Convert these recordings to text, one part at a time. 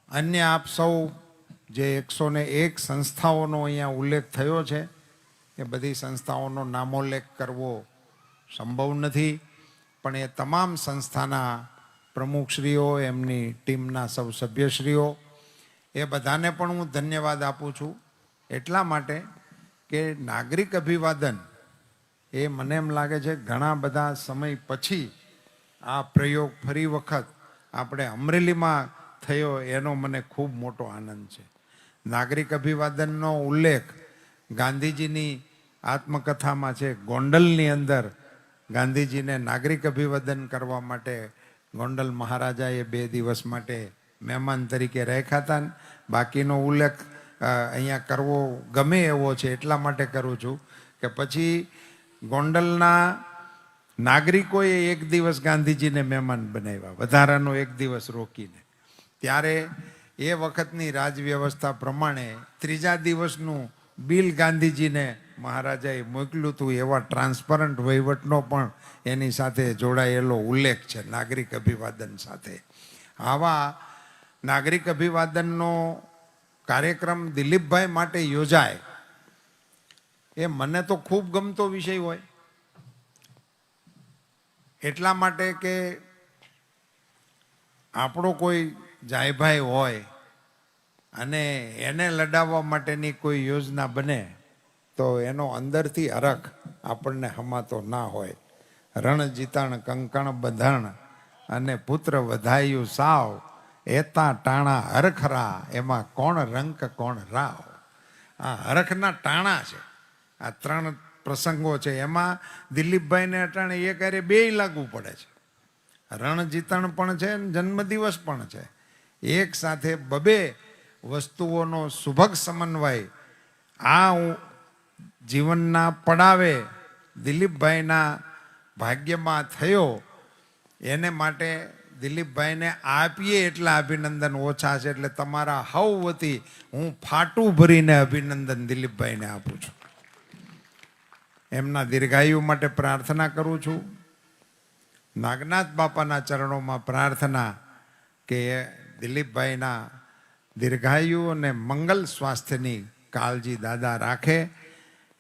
અન્ય આપ સૌ જે 101 સંસ્થાઓનો અહીંયા ઉલ્લેખ થયો છે એ બધી સંસ્થાઓનો નામોલ્લેખ કરવો સંભવ નથી, પણ એ તમામ સંસ્થાના પ્રમુખશ્રીઓ, એમની ટીમના સૌ સભ્યશ્રીઓ, એ બધાને પણ હું ધન્યવાદ આપું છું. એટલા માટે કે નાગરિક અભિવાદન એ મને એમ લાગે છે ઘણા બધા સમય પછી આ પ્રયોગ ફરી વખત આપણે અમરેલીમાં થયો એનો મને ખૂબ મોટો આનંદ છે. નાગરિક અભિવાદનનો ઉલ્લેખ ગાંધીજીની આત્મકથામાં છે. ગોંડલની અંદર ગાંધીજીને નાગરિક અભિવાદન કરવા માટે ગોંડલ મહારાજાએ 2 દિવસ માટે મહેમાન તરીકે રાખ્યા હતા. બાકીનો ઉલ્લેખ અહીંયા કરવો ગમે એવો છે, એટલા માટે કરું છું કે પછી ગોંડલના નાગરિકોએ 1 દિવસ ગાંધીજીને મહેમાન બનાવ્યા, વધારાનો 1 દિવસ રોકીને. ત્યારે એ વખતની રાજવ્યવસ્થા પ્રમાણે 3જા દિવસનું બિલ ગાંધીજીને મહારાજાએ મોકલ્યું હતું. એવા ટ્રાન્સપરન્ટ વહીવટનો પણ એની સાથે જોડાયેલો ઉલ્લેખ છે નાગરિક અભિવાદન સાથે. આવા નાગરિક અભિવાદનનો કાર્યક્રમ દિલીપભાઈ માટે યોજાય એ મને તો ખૂબ ગમતો વિષય હોય. એટલા માટે કે આપણો કોઈ જાયભાઈ હોય અને એને લડાવવા માટેની કોઈ યોજના બને તો એનો અંદરથી હરખ આપણને હમાતો ના હોય. રણ જીતાણ કંકણ બંધાણ અને પુત્ર વધાયું સાવ, એતા ટાણા હરખરા એમાં કોણ રંક કોણ રાવ. આ હરખના ટાણા છે. આ 3 પ્રસંગો છે, એમાં દિલીપભાઈને અટાણે એક હારે 2 લાગુ પડે છે. રણ જીતણ પણ છે અને જન્મદિવસ પણ છે. એક સાથે 2 વસ્તુઓનો સુભગ સમન્વય આ જીવનના પડાવે દિલીપભાઈના ભાગ્યમાં થયો. એને માટે દિલીપભાઈને આપીએ એટલા અભિનંદન ઓછા છે. એટલે તમારા હવ વતી હું ફાટું ભરીને અભિનંદન દિલીપભાઈને આપું છું. એમના દીર્ઘાયુ માટે પ્રાર્થના કરું છું. નાગનાથ બાપાના ચરણોમાં પ્રાર્થના કે દિલીપભાઈના દીર્ઘાયુ અને મંગલ સ્વાસ્થ્યની કાળજી દાદા રાખે.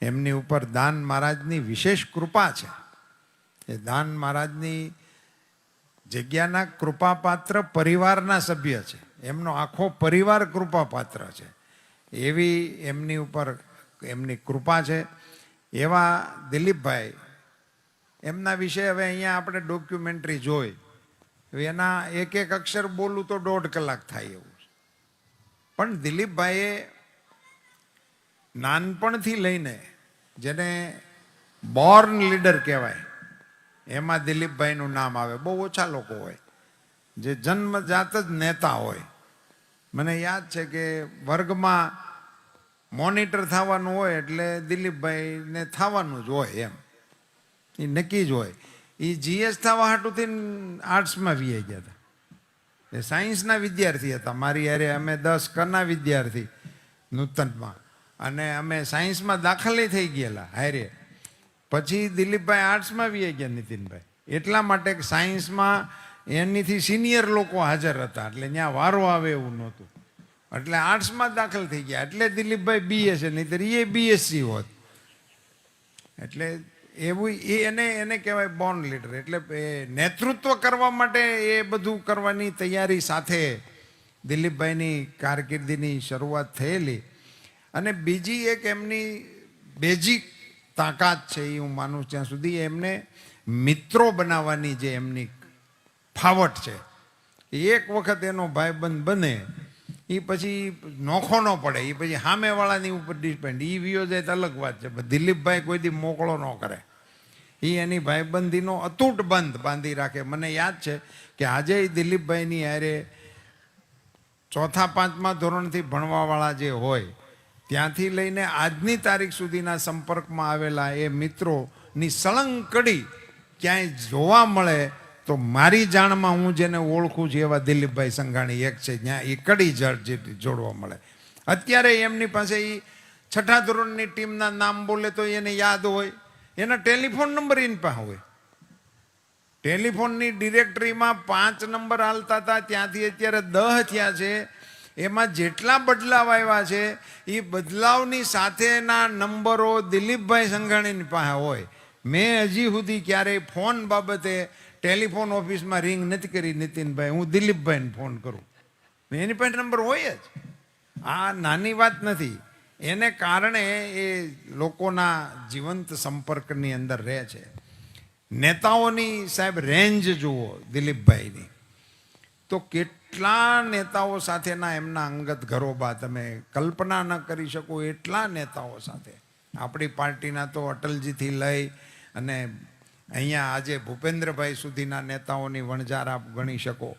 એમની ઉપર દાન મહારાજની વિશેષ કૃપા છે. એ દાન મહારાજની જગ્યાના કૃપાપાત્ર પરિવારના સભ્ય છે. એમનો આખો પરિવાર કૃપાપાત્ર છે. એવી એમની ઉપર એમની કૃપા છે. એવા દિલીપભાઈ, એમના વિશે હવે અહીંયા આપણે ડોક્યુમેન્ટરી જોઈ, એના એક અક્ષર બોલું તો 1.5 કલાક થાય એવું છે. પણ દિલીપભાઈએ નાનપણથી લઈને, જેને બોર્ન લીડર કહેવાય, એમાં દિલીપભાઈનું નામ આવે. બહુ ઓછા લોકો હોય જે જન્મજાત જ નેતા હોય. મને યાદ છે કે વર્ગમાં મોનિટર થવાનું હોય એટલે દિલીપભાઈને થવાનું જ હોય, એમ એ નક્કી જ હોય. એ જીએસ થવા હાટુથી આર્ટ્સમાં વી ગયા હતા. એ સાયન્સના વિદ્યાર્થી હતા. મારી યારે અમે 10 કના વિદ્યાર્થી નૂતનમાં, અને અમે સાયન્સમાં દાખલે થઈ ગયેલા હારે. પછી દિલીપભાઈ આર્ટ્સમાં વી ગયા, નીતિનભાઈ. એટલા માટે સાયન્સમાં એનીથી સિનિયર લોકો હાજર હતા, એટલે ત્યાં વારો આવે એવું નહોતું. એટલે આર્ટ્સમાં દાખલ થઈ ગયા. એટલે દિલીપભાઈ બીએસ, નહીંતર એ બીએસસી હોત. એટલે એવું એને કહેવાય બોર્ન લીડર. એટલે નેતૃત્વ કરવા માટે એ બધું કરવાની તૈયારી સાથે દિલીપભાઈની કારકિર્દીની શરૂઆત થયેલી. અને બીજી એક એમની બેઝિક તાકાત છે, એ હું માનું ત્યાં સુધી એમને મિત્રો બનાવવાની જે એમની ફાવટ છે. એક વખત એનો ભાઈબંધ બને એ પછી નોખો ન પડે. એ પછી સામેવાળાની ઉપર ડિપેન્ડ. એ વિયો જાય તો અલગ વાત છે. દિલીપભાઈ કોઈ દી મોકળો ન કરે. એ એની ભાઈબંધીનો અતૂટ બંધ બાંધી રાખે. મને યાદ છે કે આજે દિલીપભાઈની હારે 4થા 5મા ધોરણથી ભણવાવાળા જે હોય ત્યાંથી લઈને આજની તારીખ સુધીના સંપર્કમાં આવેલા એ મિત્રોની સળંગ કડી ક્યાંય જોવા મળે તો મારી જાણમાં હું જેને ઓળખું છું એવા દિલીપભાઈ સંઘાણી એક છે. ત્યાં એ કડી જોડવા મળે. અત્યારે એમની પાસે એ 6ઠા ધોરણની ટીમના નામ બોલે તો એને યાદ હોય. એના ટેલિફોન નંબર એની પાસે હોય. ટેલિફોનની ડિરેક્ટરીમાં 5 નંબર હાલતા હતા, ત્યાંથી અત્યારે 10 થયા છે. એમાં જેટલા બદલાવ આવ્યા છે એ બદલાવની સાથેના નંબરો દિલીપભાઈ સંઘાણીની પાસે હોય. મેં હજી સુધી ક્યારેય ફોન બાબતે ટેલિફોન ઓફિસમાં રિંગ નથી કરી નીતિનભાઈ, હું દિલીપભાઈને ફોન કરું. એની પાસે નંબર હોય જ. આ નાની વાત નથી. એને કારણે એ લોકોના જીવંત સંપર્કની અંદર રહે છે. નેતાઓની સાહેબ રેન્જ જુઓ દિલીપભાઈની, તો કેટલા નેતાઓ સાથેના એમના અંગત ઘરોબા તમે કલ્પના ન કરી શકો એટલા નેતાઓ સાથે. આપણી પાર્ટીના તો અટલજીથી લઈ અને અહીંયા આજે ભૂપેન્દ્રભાઈ સુધીના નેતાઓની વણઝાર આપ ગણી શકો.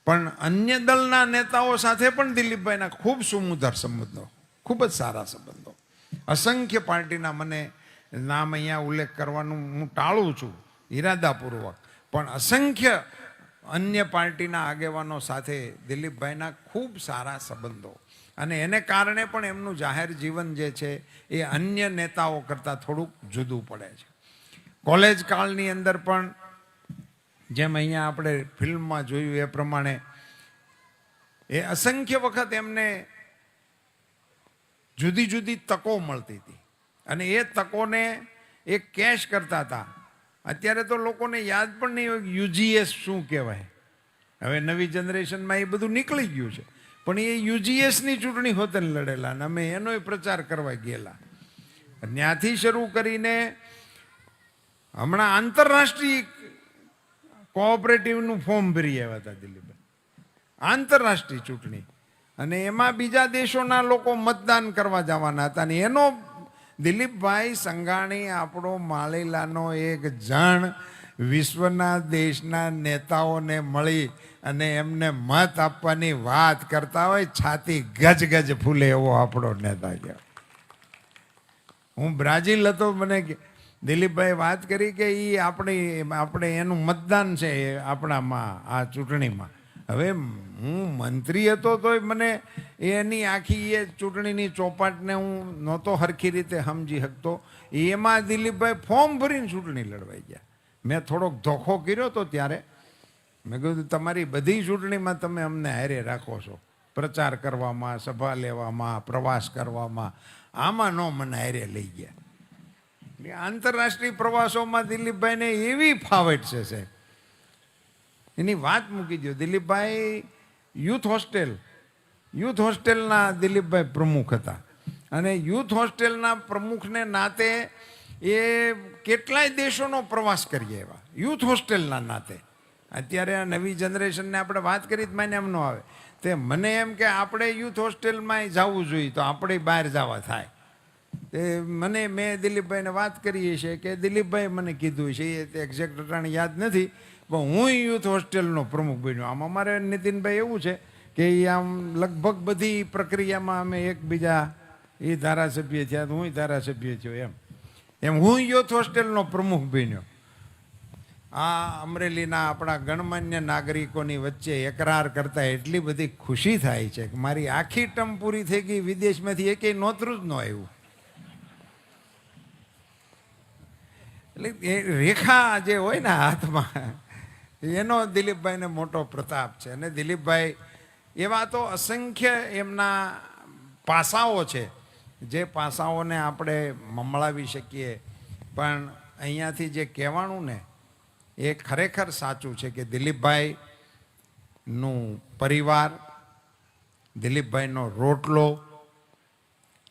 પણ અન્ય દળના નેતાઓ સાથે પણ દિલીપભાઈના ખૂબ સુમધુર સંબંધો, ખૂબ જ સારા સંબંધો. અસંખ્ય પાર્ટીના, મને નામ અહીંયા ઉલ્લેખ કરવાનું હું ટાળું છું ઈરાદાપૂર્વક, પણ અસંખ્ય અન્ય પાર્ટીના આગેવાનો સાથે દિલીપભાઈના ખૂબ સારા સંબંધો. અને એને કારણે પણ એમનું જાહેર જીવન જે છે એ અન્ય નેતાઓ કરતાં થોડુંક જુદું પડે છે. કોલેજ કાળની અંદર પણ જેમ અહીંયા આપણે ફિલ્મમાં જોયું એ પ્રમાણે એ અસંખ્ય વખત એમને જુદી જુદી તકો મળતી હતી અને એ તકોને એ કેશ કરતા હતા. અત્યારે તો લોકોને યાદ પણ નહીં હોય યુજીએસ શું કહેવાય. હવે નવી જનરેશનમાં એ બધું નીકળી ગયું છે, પણ એ યુજીએસની ચૂંટણી હોતે લડેલા અને અમે એનો પ્રચાર કરવા ગયેલા. ત્યાંથી શરૂ કરીને હમણાં આંતરરાષ્ટ્રીય કોઓપરેટિવનું ફોર્મ ભરી આવ્યા હતા દિલીપભાઈ, આંતરરાષ્ટ્રીય ચૂંટણી, અને એમાં બીજા દેશોના લોકો મતદાન કરવા જવાના હતા. અને એનો દિલીપભાઈ સંઘાણી આપણો માળીલાનો એક જણ વિશ્વના દેશના નેતાઓને મળી અને એમને મત આપવાની વાત કરતા હોય, છાતી ગજ ગજ ફૂલે એવો આપણો નેતા કહેવાય. હું બ્રાઝિલ હતો, મને દિલીપભાઈ વાત કરી કે એ આપણે એનું મતદાન છે આપણામાં આ ચૂંટણીમાં. હવે હું મંત્રી હતો તોય મને એની આખી એ ચૂંટણીની ચોપાટને હું નહોતો હરખી રીતે સમજી શકતો. એમાં દિલીપભાઈ ફોર્મ ભરીને ચૂંટણી લડવાઈ ગયા. મેં થોડોક ધોખો કર્યો હતો ત્યારે. મેં કીધું તમારી બધી ચૂંટણીમાં તમે અમને હારે રાખો છો, પ્રચાર કરવામાં, સભા લેવામાં, પ્રવાસ કરવામાં, આમાં ન મને હારે લઈ ગયા. આંતરરાષ્ટ્રીય પ્રવાસોમાં દિલીપભાઈને એવી ફાવટ છે સાહેબ, એની વાત મૂકી દો. દિલીપભાઈ યુથ હોસ્ટેલના દિલીપભાઈ પ્રમુખ હતા અને યુથ હોસ્ટેલના પ્રમુખને નાતે એ કેટલાય દેશોનો પ્રવાસ કરી આવ્યા યુથ હોસ્ટેલના નાતે. અત્યારે આ નવી જનરેશનને આપણે વાત કરી તો મને એમ ન આવે, તે મને એમ કે આપણે યુથ હોસ્ટેલમાં જવું જોઈએ તો આપણે બહાર જવા થાય. મેં દિલીપભાઈને વાત કરીએ છીએ કે દિલીપભાઈ મને કીધું છે, એ એક્ઝેક્ટ અટાણે યાદ નથી, પણ હું યુથ હોસ્ટેલનો પ્રમુખ બન્યો. આમ અમારે નીતિનભાઈ એવું છે કે એ આમ લગભગ બધી પ્રક્રિયામાં અમે એકબીજા, એ ધારાસભ્ય થયા તો હું ધારાસભ્ય થયો, એમ હું યુથ હોસ્ટેલનો પ્રમુખ બન્યો. આ અમરેલીના આપણા ગણમાન્ય નાગરિકોની વચ્ચે એકરાર કરતા એટલી બધી ખુશી થાય છે કે મારી આખી ટર્મ પૂરી થઈ ગઈ, વિદેશમાંથી એકેય નોતરું જ ન આવ્યું. એટલે એ રેખા જે હોય ને હાથમાં, એનો દિલીપભાઈને મોટો પ્રતાપ છે. અને દિલીપભાઈ એવા તો અસંખ્ય એમના પાસાઓ છે જે પાસાઓને આપણે મમળાવી શકીએ, પણ અહીંયાથી જે કહેવાનું ને એ ખરેખર સાચું છે કે દિલીપભાઈનું પરિવાર, દિલીપભાઈનો રોટલો,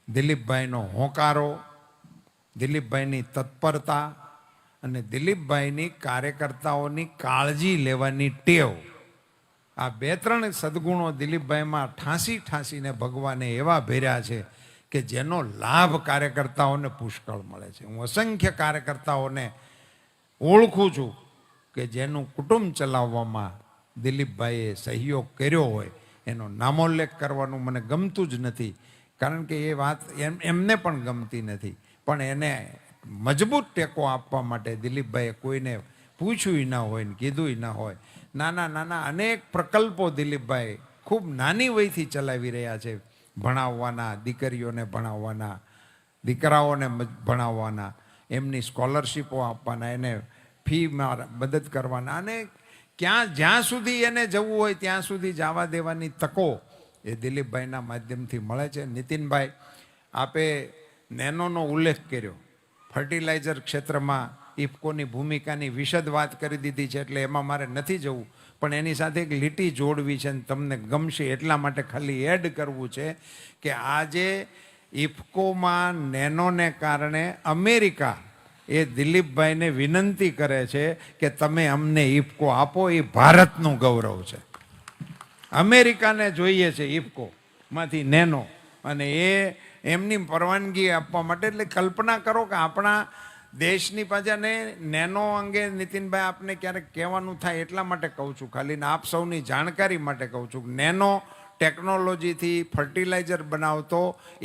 દિલીપભાઈનો હોંકારો, દિલીપભાઈની તત્પરતા અને દિલીપભાઈની કાર્યકર્તાઓની કાળજી લેવાની ટેવ, આ 2-3 સદગુણો દિલીપભાઈમાં ઠાંસીને ભગવાને એવા ભેર્યા છે કે જેનો લાભ કાર્યકર્તાઓને પુષ્કળ મળે છે. હું અસંખ્ય કાર્યકર્તાઓને ઓળખું છું કે જેનું કુટુંબ ચલાવવામાં દિલીપભાઈએ સહયોગ કર્યો હોય. એનો નામોલ્લેખ કરવાનું મને ગમતું જ નથી, કારણ કે એ વાત એમને પણ ગમતી નથી, પણ એને મજબૂત ટેકો આપવા માટે દિલીપભાઈએ કોઈને પૂછ્યું ના હોય ને કીધું ના હોય. નાના અનેક પ્રકલ્પો દિલીપભાઈ ખૂબ નાની વયથી ચલાવી રહ્યા છે. ભણાવવાના, દીકરીઓને ભણાવવાના, દીકરાઓને ભણાવવાના, એમની સ્કોલરશીપો આપવાના, એને ફીમાં મદદ કરવાના, અને જ્યાં સુધી એને જવું હોય ત્યાં સુધી જવા દેવાની તકો એ દિલીપભાઈના માધ્યમથી મળે છે. નીતિનભાઈ, આપે નેનોનો ઉલ્લેખ કર્યો, ફર્ટિલાઇઝર ક્ષેત્રમાં ઇફકોની ભૂમિકાની વિશદ વાત કરી દીધી છે, એટલે એમાં મારે નથી જવું, પણ એની સાથે એક લીટી જોડવી છે અને તમને ગમશે એટલા માટે ખાલી એડ કરવું છે કે આજે ઇફકોમાં નેનોને કારણે અમેરિકા એ દિલીપભાઈને વિનંતી કરે છે કે તમે અમને ઇફકો આપો, એ ભારતનું ગૌરવ છે. અમેરિકાને જોઈએ છે ઇફકોમાંથી નેનો, અને એ એમની પરવાનગી આપવા માટે. એટલે કલ્પના કરો કે આપણા દેશની પાછાને નેનો અંગે નીતિનભાઈ આપને ક્યારેક કહેવાનું થાય એટલા માટે કહું છું, ખાલી આપ સૌની જાણકારી માટે કહું છું. નેનો ટેકનોલોજીથી ફર્ટિલાઇઝર બનાવતો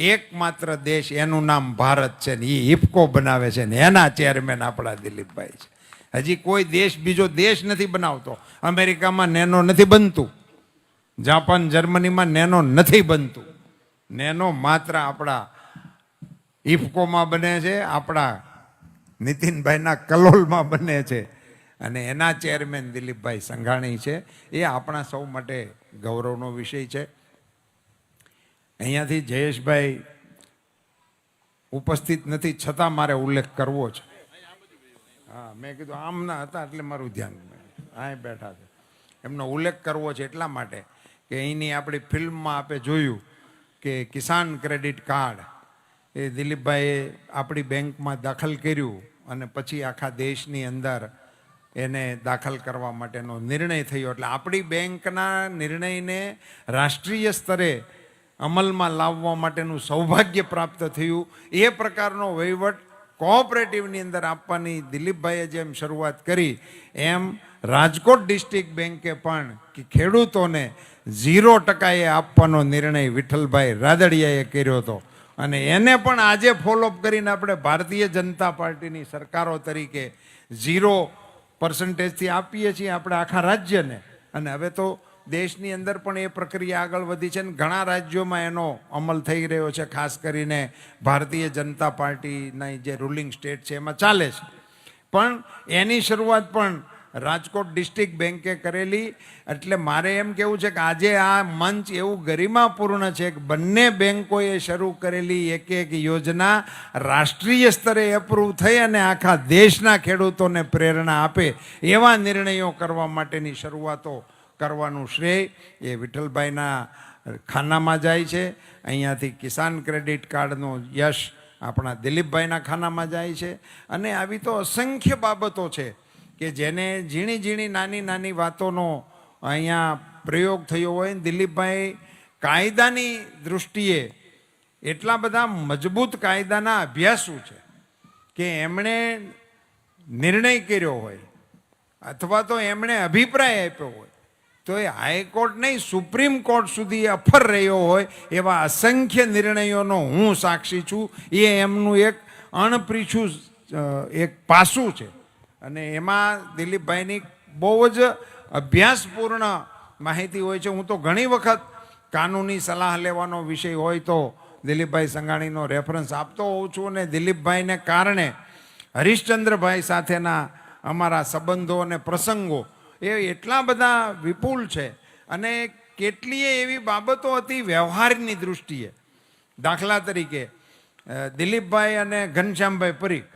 એકમાત્ર દેશ, એનું નામ ભારત છે ને એ ઇફકો બનાવે છે ને એના ચેરમેન આપણા દિલીપભાઈ છે. હજી કોઈ દેશ, બીજો દેશ નથી બનાવતો. અમેરિકામાં નેનો નથી બનતું, જાપાન જર્મનીમાં નેનો નથી બનતું. નેનો માત્ર આપણા ઇફકોમાં બને છે, આપણા નીતિનભાઈના કલોલમાં બને છે, અને એના ચેરમેન દિલીપભાઈ સંઘાણી છે. એ આપણા સૌ માટે ગૌરવનો વિષય છે. અહીંયાથી જયેશભાઈ ઉપસ્થિત નથી, છતાં મારે ઉલ્લેખ કરવો છે. હા, મેં કીધું આમના હતા એટલે મારું ધ્યાન અહીં બેઠા છે, એમનો ઉલ્લેખ કરવો છે એટલા માટે કે અહીંની આપણી ફિલ્મમાં આપણે જોયું કે કિસાન ક્રેડિટ કાર્ડ એ દિલીપભાઈએ આપણી બેંકમાં દાખલ કર્યું અને પછી આખા દેશની અંદર એને દાખલ કરવા માટેનો નિર્ણય થયો. એટલે આપણી બેંકના નિર્ણયને રાષ્ટ્રીય સ્તરે અમલમાં લાવવા માટેનું સૌભાગ્ય પ્રાપ્ત થયું. એ પ્રકારનો વહીવટ કોઓપરેટિવની અંદર આપવાની દિલીપભાઈએ જેમ શરૂઆત કરી, એમ રાજકોટ ડિસ્ટ્રિક્ટ બેંકે પણ કે ખેડૂતોને 0% આપવાનો નિર્ણય વિઠ્ઠલભાઈ રાદડિયાએ કર્યો હતો, અને એને પણ આજે ફોલોઅપ કરીને આપણે ભારતીય જનતા પાર્ટીની સરકારો તરીકે 0% આપીએ છીએ આપણે આખા રાજ્યને. અને હવે તો દેશની અંદર પણ એ પ્રક્રિયા આગળ વધી છે, અને ઘણા રાજ્યોમાં એનો અમલ થઈ રહ્યો છે. ખાસ કરીને ભારતીય જનતા પાર્ટીના જે રૂલિંગ સ્ટેટ છે એમાં ચાલે છે. પણ એની શરૂઆત પણ રાજકોટ ડિસ્ટ્રિક્ટ બેંકે કરેલી. એટલે મારે એમ કહેવું છે કે આજે આ મંચ એવું ગરિમાપૂર્ણ છે કે બંને બેંકોએ શરૂ કરેલી એક એક યોજના રાષ્ટ્રીય સ્તરે એપ્રૂવ થઈ અને આખા દેશના ખેડૂતોને પ્રેરણા આપે એવા નિર્ણયો કરવા માટેની શરૂઆતો કરવાનું શ્રેય એ વિઠ્ઠલભાઈના ખાનામાં જાય છે. અહીંયાથી કિસાન ક્રેડિટ કાર્ડનો યશ આપણા દિલીપભાઈના ખાનામાં જાય છે. અને આવી તો અસંખ્ય બાબતો છે કે જેને ઝીણી ઝીણી નાની નાની વાતોનો અહીંયા પ્રયોગ થયો હોય. દિલીપભાઈ કાયદાની દૃષ્ટિએ એટલા બધા મજબૂત કાયદાના અભ્યાસુ છે કે એમણે નિર્ણય કર્યો હોય અથવા તો એમણે અભિપ્રાય આપ્યો હોય તો એ હાઈકોર્ટ નહીં, સુપ્રીમ કોર્ટ સુધી અફર રહ્યો હોય એવા અસંખ્ય નિર્ણયોનો હું સાક્ષી છું. એ એમનું એક અણપ્રીછું એક પાસું છે, અને એમાં દિલીપભાઈની બહુ જ અભ્યાસપૂર્ણ માહિતી હોય છે. હું તો ઘણી વખત કાનૂની સલાહ લેવાનો વિષય હોય તો દિલીપભાઈ સંઘાણીનો રેફરન્સ આપતો હોઉં છું, અને દિલીપભાઈને કારણે હરીશચંદ્રભાઈ સાથેના અમારા સંબંધો અને પ્રસંગો એ એટલા બધા વિપુલ છે. અને કેટલીય એવી બાબતો હતી વ્યવહારની દૃષ્ટિએ. દાખલા તરીકે દિલીપભાઈ અને ઘનશ્યામભાઈ પરીખ,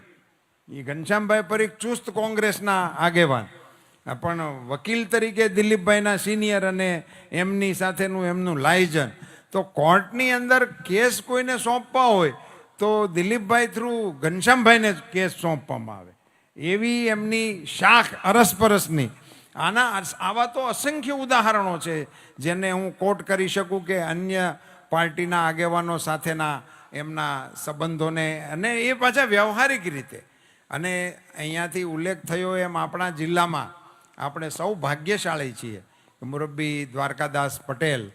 એ ઘનશ્યામભાઈ પરીખ ચુસ્ત કોંગ્રેસના આગેવાન, પણ વકીલ તરીકે દિલીપભાઈના સિનિયર અને એમની સાથેનું એમનું લાયજન. તો કોર્ટની અંદર કેસ કોઈને સોંપવા હોય તો દિલીપભાઈ થ્રુ ઘનશ્યામભાઈને કેસ સોંપવામાં આવે, એવી એમની શાખ અરસપરસની. આવા તો અસંખ્ય ઉદાહરણો છે જેને હું કોટ કરી શકું કે અન્ય પાર્ટીના આગેવાનો સાથેના એમના સંબંધોને, અને એ પાછા વ્યવહારિક રીતે. અને અહીંયાથી ઉલ્લેખ થયો એમ આપણા જિલ્લામાં આપણે સૌ ભાગ્યશાળી છીએ. મુરબ્બી દ્વારકાદાસ પટેલ,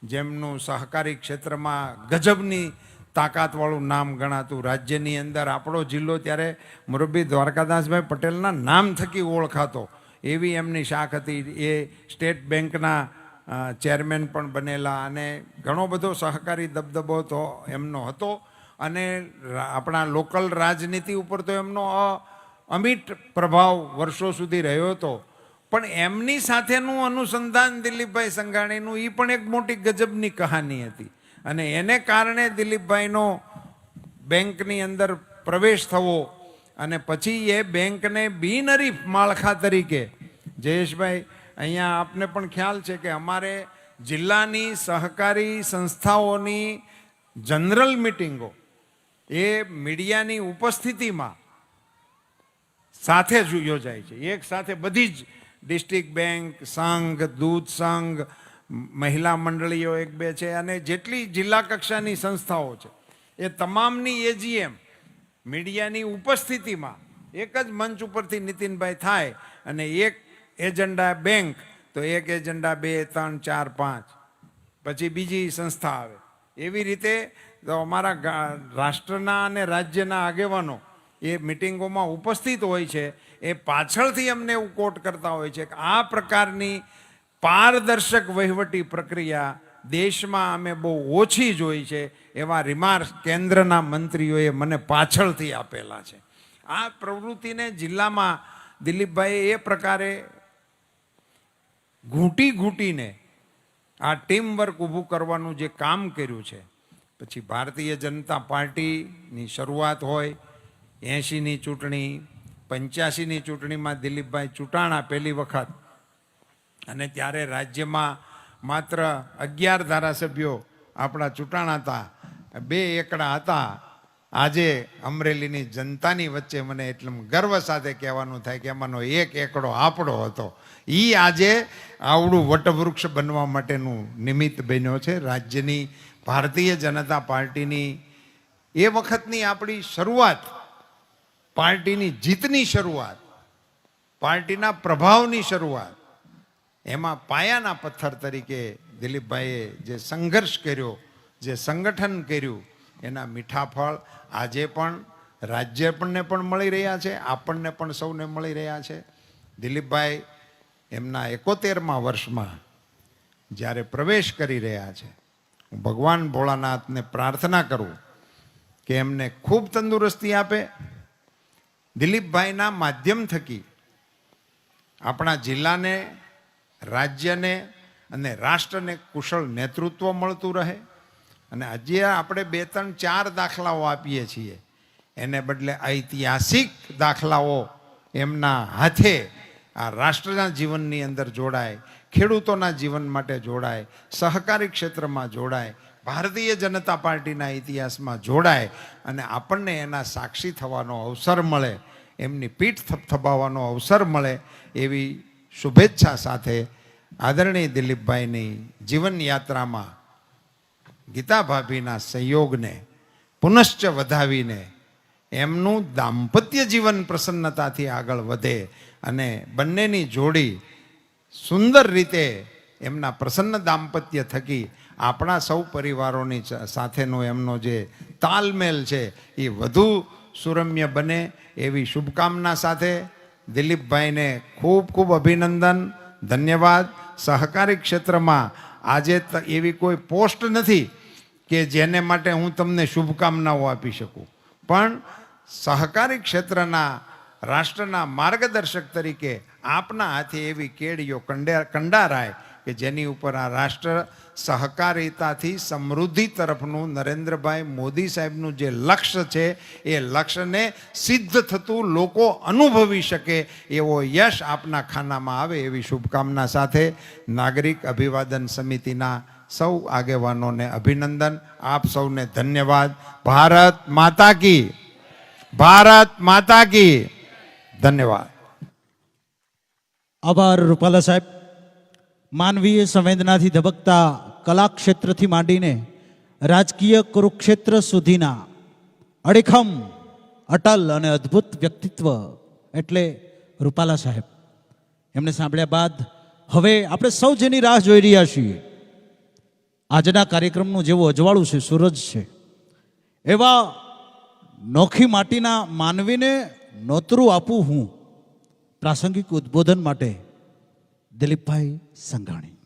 જેમનું સહકારી ક્ષેત્રમાં ગજબની તાકાતવાળું નામ ગણાતું, રાજ્યની અંદર આપણો જિલ્લો ત્યારે મુરબ્બી દ્વારકાદાસભાઈ પટેલના નામ થકી ઓળખાતો, એવી એમની શાખ હતી. એ સ્ટેટ બેંકના ચેરમેન પણ બનેલા, અને ઘણો બધો સહકારી દબદબો તો એમનો હતો. અને આપણા લોકલ રાજનીતિ ઉપર તો એમનો અમિટ પ્રભાવ વર્ષો સુધી રહ્યો હતો. પણ એમની સાથેનું અનુસંધાન દિલીપભાઈ સંઘાણીનું એ પણ એક મોટી ગજબની કહાની હતી. અને એને કારણે દિલીપભાઈનો બેંકની અંદર પ્રવેશ થવો અને પછી એ બેંકને બિનહરીફ માળખા તરીકે, જયેશભાઈ અહીંયા આપને પણ ખ્યાલ છે કે અમારે જિલ્લાની સહકારી સંસ્થાઓની જનરલ મિટિંગો એ મીડિયાની ઉપસ્થિતિમાં સાથે જ યોજાય છે. એક સાથે બધી જ ડિસ્ટ્રિક્ટ બેંક, સંઘ, દૂધ સંઘ, મહિલા મંડળીઓ એક બે છે અને જેટલી જિલ્લા કક્ષાની સંસ્થાઓ છે એ તમામની એજીએમ મીડિયાની ઉપસ્થિતિમાં એક જ મંચ ઉપરથી નીતિનભાઈ થાય અને એક એજન્ડા બેંક તો એક એજન્ડા 2, 3, 4, 5 પછી બીજી સંસ્થા આવે. એવી રીતે તો અમારા રાષ્ટ્રના અને રાજ્યના આગેવાનો એ મિટિંગોમાં ઉપસ્થિત હોય છે. એ પાછળથી અમને એવું કોટ કરતા હોય છે કે આ પ્રકારની પારદર્શક વહીવટી પ્રક્રિયા દેશમાં અમે બહુ ઓછી જોઈ છે, એવા રિમાર્ક્સ કેન્દ્રના મંત્રીઓએ મને પાછળથી આપેલા છે. આ પ્રવૃત્તિને જિલ્લામાં દિલીપભાઈએ એ પ્રકારે ઘૂંટીને આ ટીમ વર્ક ઊભું કરવાનું જે કામ કર્યું છે. પછી ભારતીય જનતા પાર્ટીની શરૂઆત હોય, 80ની ચૂંટણી, 85ની ચૂંટણીમાં દિલીપભાઈ ચૂંટાણા પહેલી વખત, અને ત્યારે રાજ્યમાં માત્ર 11 ધારાસભ્યો આપણા ચૂંટાણા હતા, 2 એકડા હતા. આજે અમરેલીની જનતાની વચ્ચે મને એટલે ગર્વ સાથે કહેવાનું થાય કે એમાંનો 1 એકડો આપણો હતો. એ આજે આવડું વટવૃક્ષ બનવા માટેનું નિમિત્ત બન્યો છે. રાજ્યની ભારતીય જનતા પાર્ટીની એ વખતની આપણી શરૂઆત, પાર્ટીની જીતની શરૂઆત, પાર્ટીના પ્રભાવની શરૂઆત, એમાં પાયાના પથ્થર તરીકે દિલીપભાઈએ જે સંઘર્ષ કર્યો, જે સંગઠન કર્યું, એના મીઠા ફળ આજે પણ રાજ્યને પણ મળી રહ્યા છે, આપણને પણ સૌને મળી રહ્યા છે. દિલીપભાઈ એમના 71મા વર્ષમાં જ્યારે પ્રવેશ કરી રહ્યા છે, હું ભગવાન ભોળાનાથને પ્રાર્થના કરું કે એમને ખૂબ તંદુરસ્તી આપે. દિલીપભાઈના માધ્યમ થકી આપણા જિલ્લાને, રાજ્યને અને રાષ્ટ્રને કુશળ નેતૃત્વ મળતું રહે. અને હજી આપણે 2, 3, 4 દાખલાઓ આપીએ છીએ, એને બદલે ઐતિહાસિક દાખલાઓ એમના હાથે આ રાષ્ટ્રના જીવનની અંદર જોડાય, ખેડૂતોના જીવન માટે જોડાય, સહકારી ક્ષેત્રમાં જોડાય, ભારતીય જનતા પાર્ટીના ઇતિહાસમાં જોડાય અને આપણને એના સાક્ષી થવાનો અવસર મળે, એમની પીઠ થપથપાવવાનો અવસર મળે, એવી શુભેચ્છા સાથે આદરણીય દિલીપભાઈની જીવનયાત્રામાં ગીતા ભાભીના સહયોગને પુનશ્ચ વધાવીને એમનું દાંપત્ય જીવન પ્રસન્નતાથી આગળ વધે અને બંનેની જોડી સુંદર રીતે એમના પ્રસન્ન દાંપત્ય થકી આપણા સૌ પરિવારોની સાથેનો એમનો જે તાલમેલ છે એ વધુ સુરમ્ય બને, એવી શુભકામના સાથે દિલીપભાઈને ખૂબ ખૂબ અભિનંદન, ધન્યવાદ. સહકારી ક્ષેત્રમાં આજે એવી કોઈ પોસ્ટ નથી કે જેને માટે હું તમને શુભકામનાઓ આપી શકું, પણ સહકારી ક્ષેત્રના રાષ્ટ્રના માર્ગદર્શક તરીકે આપના હાથે એવી કેડીઓ કંડારાય કે જેની ઉપર આ રાષ્ટ્ર સહકારિતાથી સમૃદ્ધિ તરફનું નરેન્દ્રભાઈ મોદી સાહેબનું જે લક્ષ્ય છે એ લક્ષ્યને સિદ્ધ થતું લોકો અનુભવી શકે એવો યશ આપના ખાનામાં આવે, એવી શુભકામના સાથે નાગરિક અભિવાદન સમિતિના સૌ આગેવાનોને અભિનંદન. આપ સૌને ધન્યવાદ. ભારત માતા કી, ભારત માતા કી. ધન્યવાદ. આભાર રૂપાલા સાહેબ. માનવીય સંવેદનાથી ધબકતા કલા ક્ષેત્રથી માંડીને રાજકીય કુરુક્ષેત્ર સુધીના અડીખમ, અટલ અને અદ્ભુત વ્યક્તિત્વ એટલે રૂપાલા સાહેબ. એમને સાંભળ્યા બાદ હવે આપણે સૌ જેની રાહ જોઈ રહ્યા છીએ, આજના કાર્યક્રમનું જેવું અજવાળું છે, સૂરજ છે, એવા નોખી માટીના માનવીને નોતરું આપું હું. પ્રાસંગિક ઉદ્બોધન માટે દિલીપભાઈ સંઘાણી.